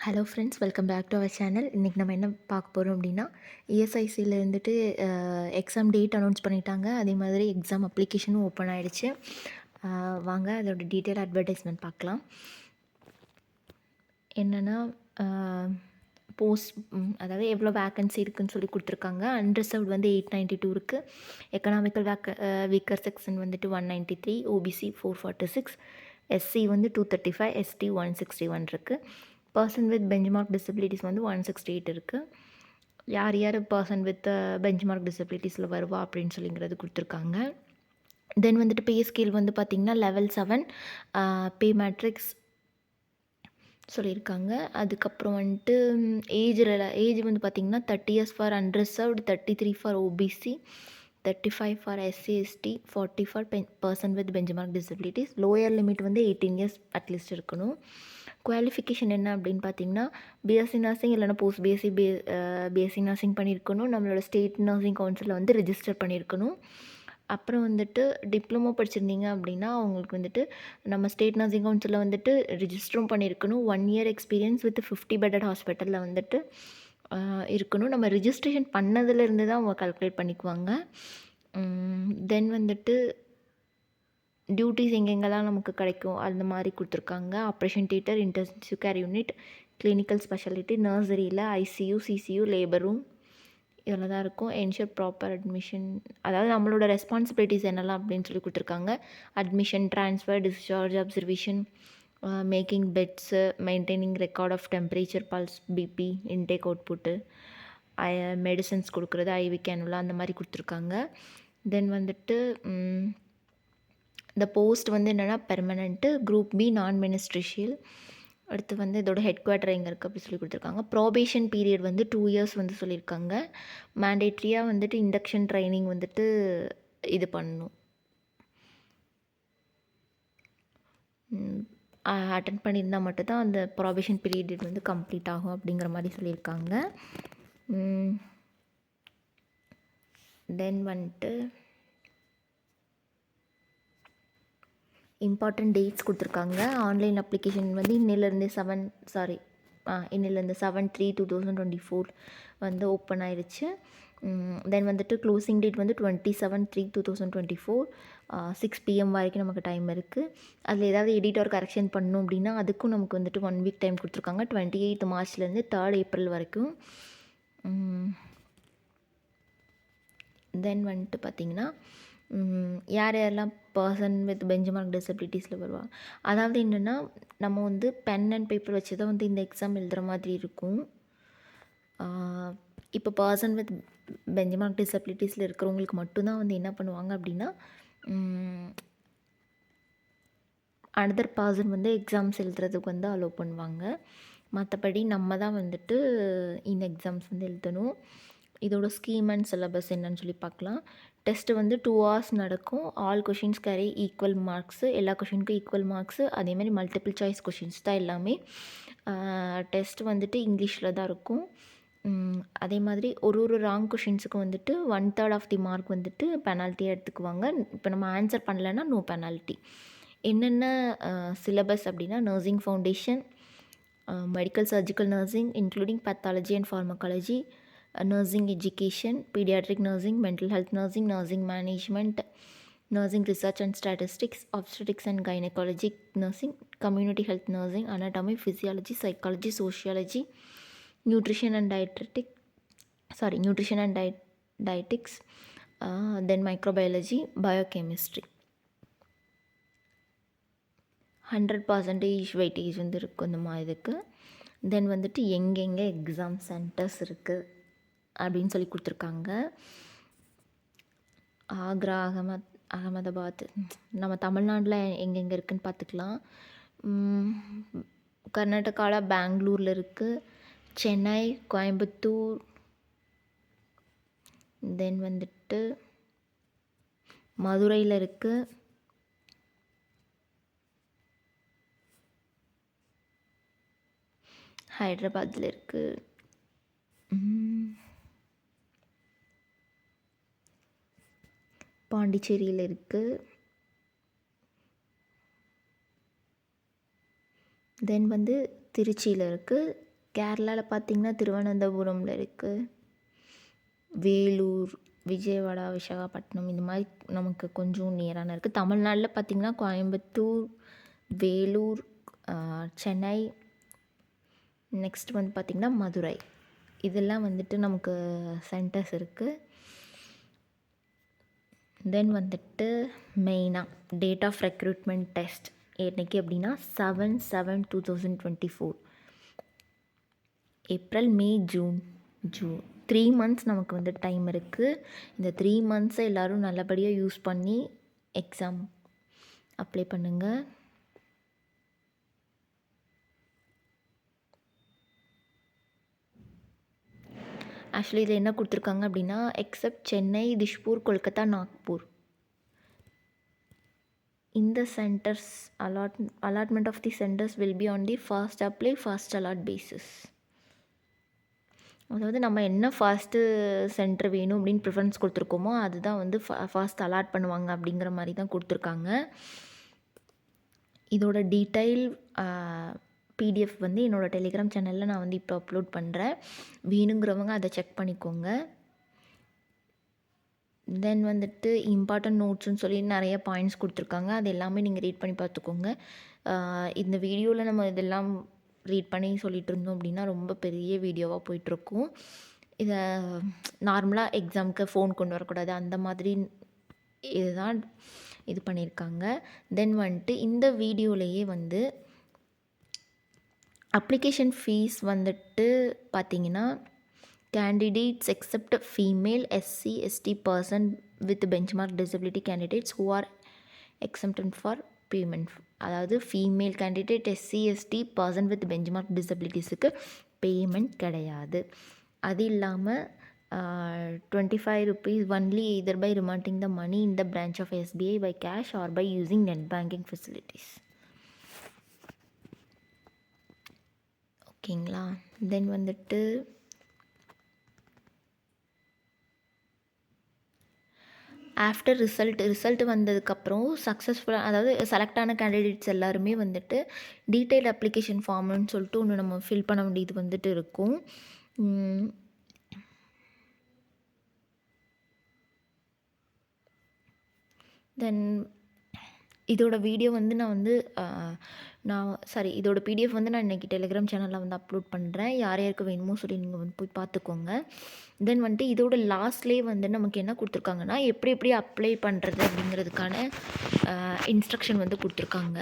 Hello friends, welcome back to our channel. இன்றைக்கி நம்ம என்ன பார்க்க போகிறோம் அப்படின்னா, இஎஸ்ஐசியில் இருந்துட்டு எக்ஸாம் டேட் அனௌன்ஸ் பண்ணிட்டாங்க. அதே மாதிரி எக்ஸாம் அப்ளிகேஷனும் ஓப்பன் ஆகிடுச்சு. வாங்க அதோட டீட்டெயில் அட்வர்டைஸ்மெண்ட் பார்க்கலாம். என்னென்னா போஸ்ட் அதாவது எவ்வளோ வேக்கன்சி இருக்குதுன்னு சொல்லி கொடுத்துருக்காங்க. அன்ரிசர்வ்டு வந்து 892 இருக்குது. எக்கனாமிக்கல் வீக்கர் செக்ஷன் வந்துட்டு 193, ஓபிசி 446, எஸ்சி வந்து 235, எஸ்டி 161 இருக்குது. பர்சன் வித் பெஞ்ச்மார்க் டிசபிலிட்டிஸ் வந்து 168 இருக்குது. யார் யார் பர்சன் வித் பெஞ்ச்மார்க் டிசபிலிட்டிஸில் வருவா அப்படின்னு சொல்லிங்கிறது கொடுத்துருக்காங்க. தென் வந்துட்டு பே ஸ்கேல் வந்து பார்த்திங்கன்னா லெவல் 7 பே மேட்ரிக்ஸ் சொல்லியிருக்காங்க. அதுக்கப்புறம் வந்துட்டு ஏஜ் வந்து பார்த்திங்கன்னா 30 years for unreserved, 33 for OBC, 35 for SC ST, 40 for person with benchmark disabilities. Lower limit வந்து 18 இயர்ஸ் அட்லீஸ்ட் இருக்கணும். குவாலிஃபிகேஷன் என்ன அப்படின்னு பார்த்தீங்கன்னா, பிஎஸ்சி நர்சிங் இல்லைனா போஸ்ட் பிஎஸ்சி நர்சிங் பண்ணியிருக்கணும். நம்மளோட ஸ்டேட் நர்சிங் கவுன்சிலில் வந்து ரிஜிஸ்டர் பண்ணியிருக்கணும். அப்புறம் வந்துட்டு டிப்ளமோ படிச்சிருந்தீங்க அப்படின்னா அவங்களுக்கு வந்துட்டு நம்ம ஸ்டேட் நர்சிங் கவுன்சிலில் வந்துட்டு ரிஜிஸ்டரும் பண்ணியிருக்கணும். 1 இயர் எக்ஸ்பீரியன்ஸ் வித் 50 பெட்டட் ஹாஸ்பிட்டலில் வந்துட்டு இருக்கணும். நம்ம ரிஜிஸ்ட்ரேஷன் பண்ணதுலேருந்து தான் அவங்க கால்குலேட் பண்ணிக்குவாங்க. தென் வந்துட்டு டியூட்டிஸ் எங்கெங்கெல்லாம் நமக்கு கிடைக்கும் அந்த மாதிரி கொடுத்துருக்காங்க. Operation theatre, intensive care unit, clinical speciality, நர்சரியில் ஐசியூ, சிசியூ, லேபர் ரூம் இதில் தான் இருக்கும். என்ஷூர் ப்ராப்பர் அட்மிஷன், அதாவது நம்மளோட ரெஸ்பான்சிபிலிட்டிஸ் என்னெல்லாம் அப்படின்னு சொல்லி கொடுத்துருக்காங்க. Admission, transfer, discharge, observation, making beds, maintaining record of temperature, pulse, BP, intake output, medicines கொடுக்குறது, ஐவி கேனுலா அந்த மாதிரி கொடுத்துருக்காங்க. தென் வந்துட்டு இந்த போஸ்ட் வந்து என்னென்னா பெர்மனண்ட்டு, குரூப் பி நான் மினிஸ்ட்ரிஷியல். அடுத்து வந்து இதோட ஹெட் குவார்ட்டர் எங்கே இருக்குது அப்படி சொல்லி கொடுத்துருக்காங்க. ப்ராபேஷன் பீரியட் வந்து 2 இயர்ஸ் வந்து சொல்லியிருக்காங்க. மேண்டேட்ரியாக வந்துட்டு இண்டக்ஷன் ட்ரைனிங் வந்துட்டு இது பண்ணணும், அட்டன் பண்ணியிருந்தால் மட்டும்தான் அந்த ப்ராபேஷன் பீரியட் வந்து கம்ப்ளீட் ஆகும் அப்படிங்கிற மாதிரி சொல்லியிருக்காங்க. தென் வந்துட்டு இம்பார்ட்டண்ட் டேட்ஸ் கொடுத்துருக்காங்க. ஆன்லைன் அப்ளிகேஷன் வந்து இன்னிலேருந்து 7/3/2024 வந்து ஓப்பன் ஆயிடுச்சு. தென் வந்துட்டு க்ளோசிங் டேட் வந்து 27/3/2024 6 PM வரைக்கும் நமக்கு டைம் இருக்குது. அதில் ஏதாவது எடிட் ஆர் கரெக்ஷன் பண்ணணும் அப்படின்னா அதுக்கும் நமக்கு வந்துட்டு 1 வீக் டைம் கொடுத்துருக்காங்க. 28 மார்ச்லேருந்து 3 ஏப்ரல் வரைக்கும். தென் வந்துட்டு பார்த்திங்கன்னா யார் யாரெல்லாம் பர்சன் வித் பெஞ்ச்மார்க் டிசபிலிட்டிஸில் வருவாங்க. அதாவது என்னென்னா நம்ம வந்து பென் அண்ட் பேப்பர் வச்சு தான் வந்து இந்த எக்ஸாம் எழுதுகிற மாதிரி இருக்கும். இப்போ பர்சன் வித் பெஞ்ச்மார்க் டிசபிலிட்டிஸில் இருக்கிறவங்களுக்கு மட்டும்தான் வந்து என்ன பண்ணுவாங்க அப்படின்னா அனதர் பர்சன் வந்து எக்ஸாம்ஸ் எழுதுறதுக்கு வந்து அலோவ் பண்ணுவாங்க. மற்றபடி நம்ம தான் வந்துட்டு இந்த எக்ஸாம்ஸ் வந்து எழுதணும். இதோட ஸ்கீம் அண்ட் சிலபஸ் என்னன்னு சொல்லி பார்க்கலாம். டெஸ்ட்டு வந்து 2 hours நடக்கும். All questions carry equal marks, எல்லா கொஷினுக்கும் ஈக்குவல் மார்க்ஸு. அதேமாதிரி மல்டிபிள் சாய்ஸ் கொஷின்ஸ் தான் எல்லாமே. டெஸ்ட் வந்துட்டு இங்கிலீஷில் தான் இருக்கும். அதே மாதிரி ஒரு ராங் கொஷின்ஸுக்கு வந்துட்டு 1/3 ஆஃப் தி மார்க் வந்துட்டு பெனால்ட்டியாக எடுத்துக்குவாங்க. இப்போ நம்ம ஆன்சர் பண்ணலைன்னா நோ பெனால்ட்டி. என்னென்ன சிலபஸ் அப்படின்னா nursing foundation, medical surgical nursing including pathology and pharmacology, nursing education, pediatric nursing, mental health nursing, nursing management, nursing research and statistics, obstetrics and gynecology nursing, community health nursing, anatomy, physiology, psychology, sociology, nutrition and dietetics, then microbiology, biochemistry. 100% weightage வந்து இருக்கும் இந்த இதுக்கு. தென் வந்துட்டு எங்கெங்கே exam centres இருக்குது அப்படின்னு சொல்லி கொடுத்துருக்காங்க. ஆக்ரா, அகமதாபாத், நம்ம தமிழ்நாட்டில் எங்கெங்கே இருக்குதுன்னு பார்த்துக்கலாம். கர்நாடகாவில் பெங்களூரில் இருக்குது, சென்னை, கோயம்புத்தூர், தென் வந்துட்டு மதுரையில் இருக்குது, ஹைதராபாத்தில் இருக்குது, பாண்டிச்சேரியில் இருக்குது, தென் வந்து திருச்சியில் இருக்குது, கேரளாவில் பார்த்திங்கன்னா திருவனந்தபுரமில் இருக்குது, வேலூர், விஜயவாடா, விசாகப்பட்டினம் இந்த மாதிரி நமக்கு கொஞ்சம் நியரான இருக்குது. தமிழ்நாட்டில் பார்த்திங்கன்னா கோயம்புத்தூர், வேலூர், சென்னை, நெக்ஸ்ட் வந்து பார்த்திங்கன்னா மதுரை, இதெல்லாம் வந்துட்டு நமக்கு சென்டர்ஸ் இருக்குது. தென் வந்துட்டு மெயினாக டேட் ஆஃப் ரெக்ரூட்மெண்ட் டெஸ்ட் என்னைக்கு அப்படின்னா 7/7/2024, ஏப்ரல், மே, ஜூன் 3 months நமக்கு வந்து டைம் இருக்குது. இந்த 3 months எல்லோரும் நல்லபடியாக யூஸ் பண்ணி எக்ஸாம் அப்ளை பண்ணுங்கள். ஆக்சுவலி இதில் என்ன கொடுத்துருக்காங்க அப்படின்னா, எக்ஸப்ட் சென்னை, திஷ்பூர், கொல்கத்தா, நாக்பூர், இந்த centres allotment of the centres will be on the first apply first allot basis. அதாவது நம்ம என்ன ஃபாஸ்ட்டு சென்டர் வேணும் அப்படின்னு ப்ரிஃபரன்ஸ் கொடுத்துருக்கோமோ அதுதான் வந்து ஃபாஸ்ட் அலாட் பண்ணுவாங்க அப்படிங்கிற மாதிரி தான் கொடுத்துருக்காங்க. இதோட டீட்டெயில் பிடிஎஃப் வந்து என்னோடய டெலிகிராம் சேனலில் நான் வந்து இப்போ அப்லோட் பண்ணுறேன். வேணுங்கிறவங்க அதை செக் பண்ணிக்கோங்க. தென் வந்துட்டு இம்பார்ட்டன்ட் நோட்ஸ்ன்னு சொல்லி நிறைய பாயிண்ட்ஸ் கொடுத்துருக்காங்க. அது எல்லாமே நீங்கள் ரீட் பண்ணி பார்த்துக்கோங்க. இந்த வீடியோவில் நம்ம இதெல்லாம் ரீட் பண்ணி சொல்லிகிட்டு இருந்தோம் அப்படின்னா ரொம்ப பெரிய வீடியோவாக போயிட்டுருக்கும். இதை நார்மலாக எக்ஸாமுக்கு ஃபோன் கொண்டு வரக்கூடாது, அந்த மாதிரி இதுதான் இது பண்ணியிருக்காங்க. தென் வந்துட்டு இந்த வீடியோலையே வந்து அப்ளிகேஷன் ஃபீஸ் வந்துட்டு பார்த்திங்கன்னா, candidates except female, SC, ST person with benchmark disability candidates who are exempted for payment. அதாவது female candidate, SC, ST person with benchmark டிசபிலிட்டிஸுக்கு பேமெண்ட் கிடையாது. அது இல்லாமல் 25 rupees only either by remitting the money in the branch of SBI by cash or by using net banking facilities. ஓகேங்களா? தென் வந்துட்டு after result வந்ததுக்கப்புறம் சக்ஸஸ்ஃபுல்லாக, அதாவது செலக்ட் ஆன கேண்டிடேட்ஸ் எல்லாருமே வந்துட்டு டீட்டெயில் அப்ளிகேஷன் ஃபார்ம்னு சொல்லிட்டு ஒன்று நம்ம ஃபில் பண்ண வேண்டியது வந்துட்டு இருக்கும். தென் இதோட வீடியோ வந்து இதோட பிடிஎஃப் வந்து நான் இன்றைக்கி டெலிகிராம் சேனலில் வந்து அப்லோட் பண்ணுறேன். யார் யாருக்கு வேணுமோ சொல்லி நீங்கள் வந்து போய் பார்த்துக்கோங்க. தென் வந்துட்டு இதோட லாஸ்ட்லேயே வந்து நமக்கு என்ன கொடுத்துருக்காங்கன்னா, எப்படி அப்ளை பண்ணுறது அப்படிங்கிறதுக்கான இன்ஸ்ட்ரக்ஷன் வந்து கொடுத்துருக்காங்க.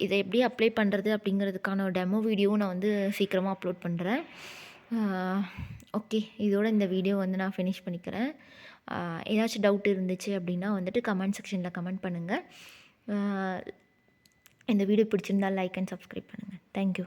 இதை எப்படி அப்ளை பண்ணுறது அப்படிங்கிறதுக்கான டெமோ வீடியோவும் நான் வந்து சீக்கிரமாக அப்லோட் பண்ணுறேன். ஓகே, இதோட இந்த வீடியோ வந்து நான் ஃபினிஷ் பண்ணிக்கிறேன். ஏதாச்சும் டவுட் இருந்துச்சு அப்படின்னா வந்துட்டு கமெண்ட் செக்ஷனில் கமெண்ட் பண்ணுங்கள். இந்த வீடியோ பிடிச்சிருந்தால் லைக் அண்ட் சப்ஸ்கிரைப் பண்ணுங்கள். தேங்க்யூ.